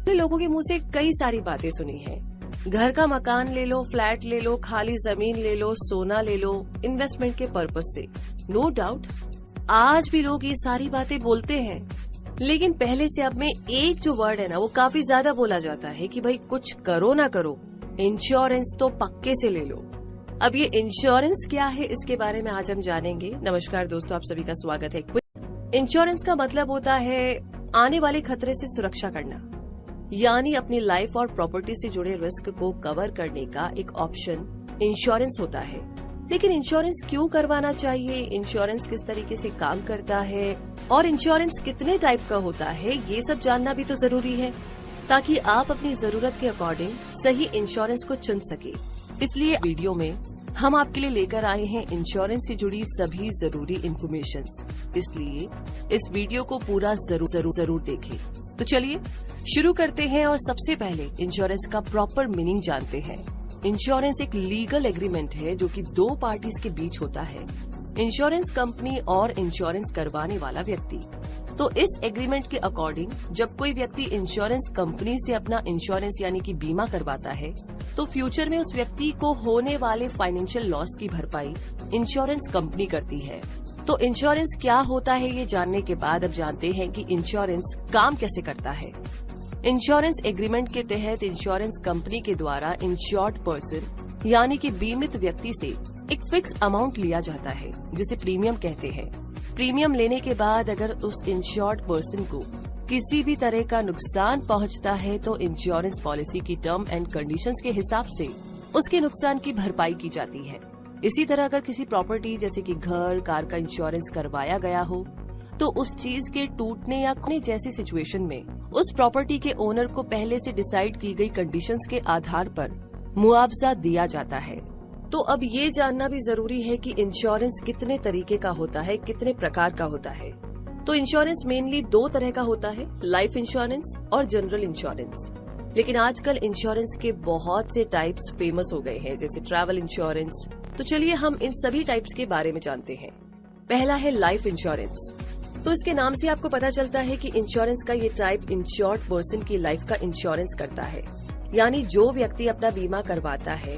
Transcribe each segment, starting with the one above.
हमने लोगों के मुंह से कई सारी बातें सुनी हैं। घर का मकान ले लो, फ्लैट ले लो, खाली जमीन ले लो, सोना ले लो, इन्वेस्टमेंट के पर्पज से। नो डाउट आज भी लोग ये सारी बातें बोलते हैं, लेकिन पहले से अब में एक जो वर्ड है ना, वो काफी ज्यादा बोला जाता है कि भाई कुछ करो ना करो, इंश्योरेंस तो पक्के से ले लो। अब ये इंश्योरेंस क्या है, इसके बारे में आज हम जानेंगे। नमस्कार दोस्तों, आप सभी का स्वागत है। इंश्योरेंस का मतलब होता है आने वाले खतरे से सुरक्षा करना, यानी अपनी लाइफ और प्रॉपर्टी से जुड़े रिस्क को कवर करने का एक ऑप्शन इंश्योरेंस होता है। लेकिन इंश्योरेंस क्यों करवाना चाहिए, इंश्योरेंस किस तरीके से काम करता है और इंश्योरेंस कितने टाइप का होता है, ये सब जानना भी तो जरूरी है, ताकि आप अपनी जरूरत के अकॉर्डिंग सही इंश्योरेंस को चुन सके। इसलिए वीडियो में हम आपके लिए लेकर आए हैं इंश्योरेंस से जुड़ी सभी जरूरी इन्फॉर्मेशंस, इसलिए इस वीडियो को पूरा जरूर देखें। तो चलिए शुरू करते हैं और सबसे पहले इंश्योरेंस का प्रॉपर मीनिंग जानते हैं। इंश्योरेंस एक लीगल एग्रीमेंट है जो कि दो पार्टीज के बीच होता है, इंश्योरेंस कंपनी और इंश्योरेंस करवाने वाला व्यक्ति। तो इस एग्रीमेंट के अकॉर्डिंग जब कोई व्यक्ति इंश्योरेंस कंपनी से अपना इंश्योरेंस यानी कि बीमा करवाता है, तो फ्यूचर में उस व्यक्ति को होने वाले फाइनेंशियल लॉस की भरपाई इंश्योरेंस कंपनी करती है। तो इंश्योरेंस क्या होता है, ये जानने के बाद अब जानते हैं कि इंश्योरेंस काम कैसे करता है। इंश्योरेंस एग्रीमेंट के तहत इंश्योरेंस कंपनी के द्वारा इंश्योर्ड पर्सन यानी कि बीमित व्यक्ति से एक फिक्स अमाउंट लिया जाता है, जिसे प्रीमियम कहते हैं। प्रीमियम लेने के बाद अगर उस इंश्योर्ड पर्सन को किसी भी तरह का नुकसान पहुंचता है, तो इंश्योरेंस पॉलिसी की टर्म एंड कंडीशंस के हिसाब से उसके नुकसान की भरपाई की जाती है। इसी तरह अगर किसी प्रॉपर्टी जैसे कि घर, कार का इंश्योरेंस करवाया गया हो, तो उस चीज के टूटने या खोने जैसी सिचुएशन में उस प्रॉपर्टी के ओनर को पहले से डिसाइड की गई कंडीशंस के आधार पर मुआवजा दिया जाता है। तो अब ये जानना भी जरूरी है कि इंश्योरेंस कितने तरीके का होता है, कितने प्रकार का होता है। तो इंश्योरेंस मेनली दो तरह का होता है, लाइफ इंश्योरेंस और जनरल इंश्योरेंस। लेकिन आजकल इंश्योरेंस के बहुत से टाइप्स फेमस हो गए हैं, जैसे ट्रैवल इंश्योरेंस। तो चलिए हम इन सभी टाइप्स के बारे में जानते हैं। पहला है लाइफ इंश्योरेंस। तो इसके नाम से आपको पता चलता है कि इंश्योरेंस का ये टाइप इंश्योर्ड पर्सन की लाइफ का इंश्योरेंस करता है, यानी जो व्यक्ति अपना बीमा करवाता है,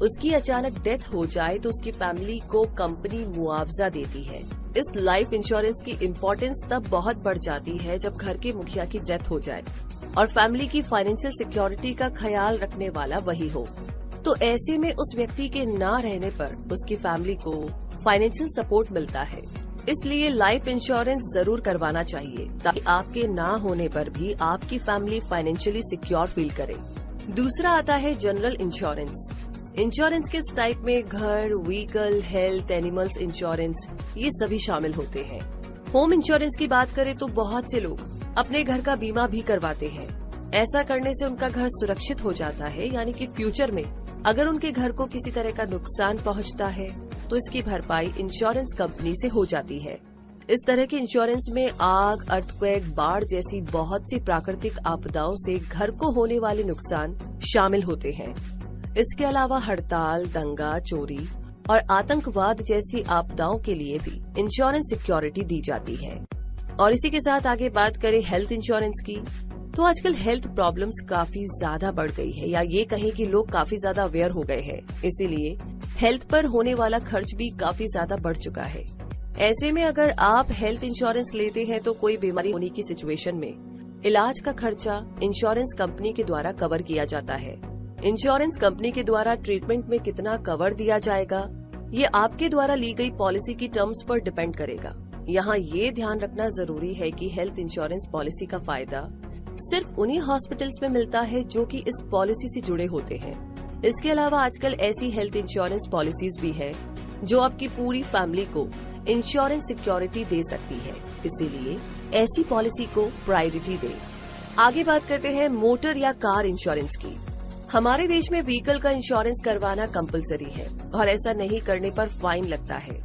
उसकी अचानक डेथ हो जाए तो उसकी फैमिली को कंपनी मुआवजा देती है। इस लाइफ इंश्योरेंस की इम्पोर्टेंस तब बहुत बढ़ जाती है जब घर के मुखिया की डेथ हो जाए और फैमिली की फाइनेंशियल सिक्योरिटी का ख्याल रखने वाला वही हो। तो ऐसे में उस व्यक्ति के ना रहने पर उसकी फैमिली को फाइनेंशियल सपोर्ट मिलता है। इसलिए लाइफ इंश्योरेंस जरूर करवाना चाहिए, ताकि आपके ना होने पर भी आपकी फैमिली फाइनेंशियली सिक्योर फील करे। दूसरा आता है जनरल इंश्योरेंस। इंश्योरेंस के टाइप में घर, व्हीकल, हेल्थ, एनिमल्स इंश्योरेंस, ये सभी शामिल होते हैं। होम इंश्योरेंस की बात करें तो बहुत से लोग अपने घर का बीमा भी करवाते हैं। ऐसा करने से उनका घर सुरक्षित हो जाता है, यानी कि फ्यूचर में अगर उनके घर को किसी तरह का नुकसान पहुंचता है, तो इसकी भरपाई इंश्योरेंस कंपनी से हो जाती है। इस तरह के इंश्योरेंस में आग, अर्थक्वेक, बाढ़ जैसी बहुत सी प्राकृतिक आपदाओं से घर को होने वाले नुकसान शामिल होते हैं। इसके अलावा हड़ताल, दंगा, चोरी और आतंकवाद जैसी आपदाओं के लिए भी इंश्योरेंस सिक्योरिटी दी जाती है। और इसी के साथ आगे बात करें हेल्थ इंश्योरेंस की, तो आजकल हेल्थ प्रॉब्लम्स काफी ज्यादा बढ़ गई है, या ये कहें कि लोग काफी ज्यादा अवेयर हो गए हैं। इसीलिए हेल्थ पर होने वाला खर्च भी काफी ज्यादा बढ़ चुका है। ऐसे में अगर आप हेल्थ इंश्योरेंस लेते हैं, तो कोई बीमारी होने की सिचुएशन में इलाज का खर्चा इंश्योरेंस कंपनी के द्वारा कवर किया जाता है। इंश्योरेंस कंपनी के द्वारा ट्रीटमेंट में कितना कवर दिया जाएगा, ये आपके द्वारा ली गई पॉलिसी की टर्म्स पर डिपेंड करेगा। यहाँ ये ध्यान रखना जरूरी है कि हेल्थ इंश्योरेंस पॉलिसी का फायदा सिर्फ उन्हीं हॉस्पिटल्स में मिलता है जो कि इस पॉलिसी से जुड़े होते हैं। इसके अलावा आजकल ऐसी हेल्थ इंश्योरेंस पॉलिसीज भी है जो आपकी पूरी फैमिली को इंश्योरेंस सिक्योरिटी दे सकती है, इसीलिए ऐसी पॉलिसी को प्रायोरिटी दें। आगे बात करते हैं मोटर या कार इंश्योरेंस की। हमारे देश में व्हीकल का इंश्योरेंस करवाना कंपलसरी है और ऐसा नहीं करने पर फाइन लगता है।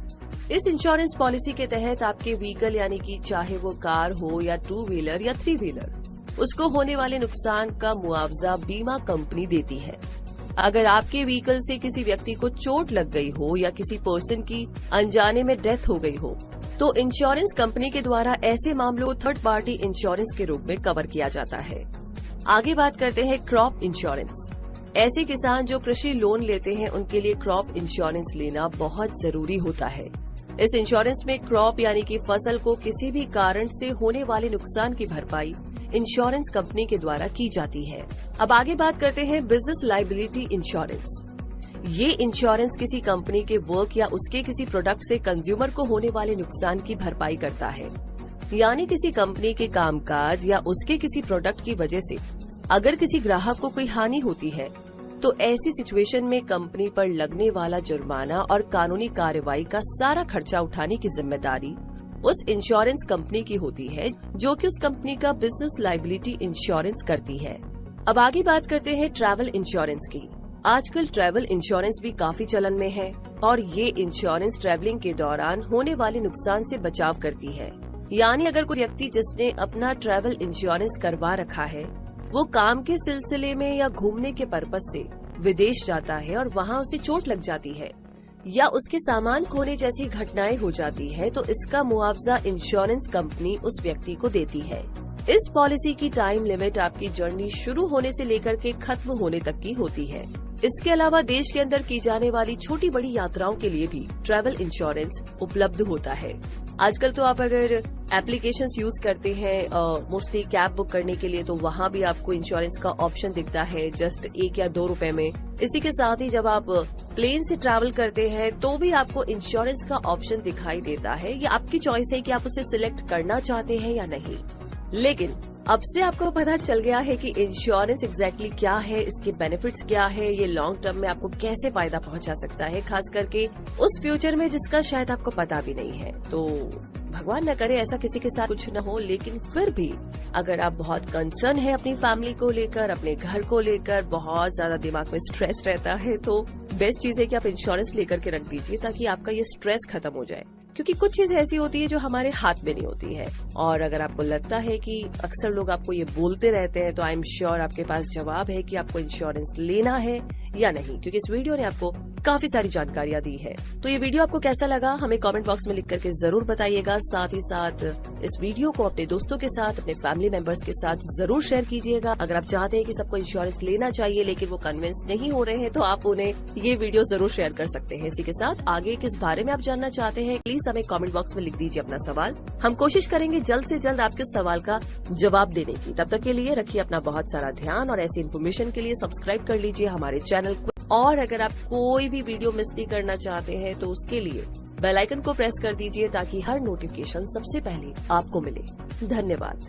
इस इंश्योरेंस पॉलिसी के तहत आपके व्हीकल यानी कि चाहे वो कार हो या 2 व्हीलर या 3 व्हीलर, उसको होने वाले नुकसान का मुआवजा बीमा कंपनी देती है। अगर आपके व्हीकल से किसी व्यक्ति को चोट लग गई हो या किसी पर्सन की अनजाने में डेथ हो गई हो, तो इंश्योरेंस कंपनी के द्वारा ऐसे मामलों को थर्ड पार्टी इंश्योरेंस के रूप में कवर किया जाता है। आगे बात करते हैं क्रॉप इंश्योरेंस। ऐसे किसान जो कृषि लोन लेते हैं उनके लिए क्रॉप इंश्योरेंस लेना बहुत जरूरी होता है। इस इंश्योरेंस में क्रॉप यानी कि फसल को किसी भी कारण से होने वाले नुकसान की भरपाई इंश्योरेंस कंपनी के द्वारा की जाती है। अब आगे बात करते हैं बिजनेस लायबिलिटी इंश्योरेंस। ये इंश्योरेंस किसी कंपनी के वर्क या उसके किसी प्रोडक्ट से कंज्यूमर को होने वाले नुकसान की भरपाई करता है। यानी किसी कंपनी के कामकाज या उसके किसी प्रोडक्ट की वजह से अगर किसी ग्राहक को कोई हानि होती है तो ऐसी सिचुएशन में कंपनी पर लगने वाला जुर्माना और कानूनी कार्रवाई का सारा खर्चा उठाने की जिम्मेदारी उस इंश्योरेंस कंपनी की होती है जो कि उस कंपनी का बिजनेस लायबिलिटी इंश्योरेंस करती है। अब आगे बात करते हैं ट्रैवल इंश्योरेंस की। आजकल ट्रैवल इंश्योरेंस भी काफी चलन में है और ये इंश्योरेंस ट्रैवलिंग के दौरान होने वाले नुकसान से बचाव करती है। यानी अगर कोई व्यक्ति जिसने अपना ट्रैवल इंश्योरेंस करवा रखा है वो काम के सिलसिले में या घूमने के पर्पस से विदेश जाता है और वहाँ उसे चोट लग जाती है या उसके सामान खोने जैसी घटनाएं हो जाती है तो इसका मुआवजा इंश्योरेंस कंपनी उस व्यक्ति को देती है। इस पॉलिसी की टाइम लिमिट आपकी जर्नी शुरू होने से लेकर के खत्म होने तक की होती है। इसके अलावा देश के अंदर की जाने वाली छोटी बड़ी यात्राओं के लिए भी ट्रैवल इंश्योरेंस उपलब्ध होता है। आजकल तो आप अगर एप्लीकेशंस यूज करते हैं मोस्टली कैब बुक करने के लिए तो वहाँ भी आपको इंश्योरेंस का ऑप्शन दिखता है जस्ट 1 या 2 रुपए में। इसी के साथ ही जब आप प्लेन से ट्रैवल करते हैं तो भी आपको इंश्योरेंस का ऑप्शन दिखाई देता है। ये आपकी चॉइस है कि आप उसे सिलेक्ट करना चाहते हैं या नहीं। लेकिन अब से आपको पता चल गया है कि इंश्योरेंस एग्जैक्टली क्या है, इसके बेनिफिट्स क्या है, ये लॉन्ग टर्म में आपको कैसे फायदा पहुंचा सकता है, खास करके उस फ्यूचर में जिसका शायद आपको पता भी नहीं है। तो भगवान न करे ऐसा किसी के साथ कुछ न हो, लेकिन फिर भी अगर आप बहुत कंसर्न है अपनी फैमिली को लेकर, अपने घर को लेकर, बहुत ज्यादा दिमाग में स्ट्रेस रहता है तो बेस्ट चीज है कि आप इंश्योरेंस लेकर के रख दीजिए ताकि आपका ये स्ट्रेस खत्म हो जाए। क्योंकि कुछ चीजें ऐसी होती है जो हमारे हाथ में नहीं होती है और अगर आपको लगता है कि अक्सर लोग आपको ये बोलते रहते हैं तो आई एम श्योर आपके पास जवाब है कि आपको इंश्योरेंस लेना है या नहीं, क्योंकि इस वीडियो ने आपको काफी सारी जानकारियां दी है। तो ये वीडियो आपको कैसा लगा हमें कमेंट बॉक्स में लिख करके जरूर बताइएगा। साथ ही साथ इस वीडियो को अपने दोस्तों के साथ, अपने फैमिली मेंबर्स के साथ जरूर शेयर कीजिएगा। अगर आप चाहते हैं कि सबको इंश्योरेंस लेना चाहिए लेकिन वो कन्विंस नहीं हो रहे हैं तो आप उन्हें ये वीडियो जरूर शेयर कर सकते हैं। इसी के साथ आगे किस बारे में आप जानना चाहते हैं प्लीज हमें कमेंट बॉक्स में लिख दीजिए अपना सवाल। हम कोशिश करेंगे जल्द से जल्द आपके उस सवाल का जवाब देने की। तब तक के लिए रखिए अपना बहुत सारा ध्यान और ऐसी इन्फॉर्मेशन के लिए सब्सक्राइब कर लीजिए हमारे चैनल को। और अगर आप कोई भी वीडियो मिस नहीं करना चाहते हैं तो उसके लिए बेल आइकन को प्रेस कर दीजिए ताकि हर नोटिफिकेशन सबसे पहले आपको मिले। धन्यवाद।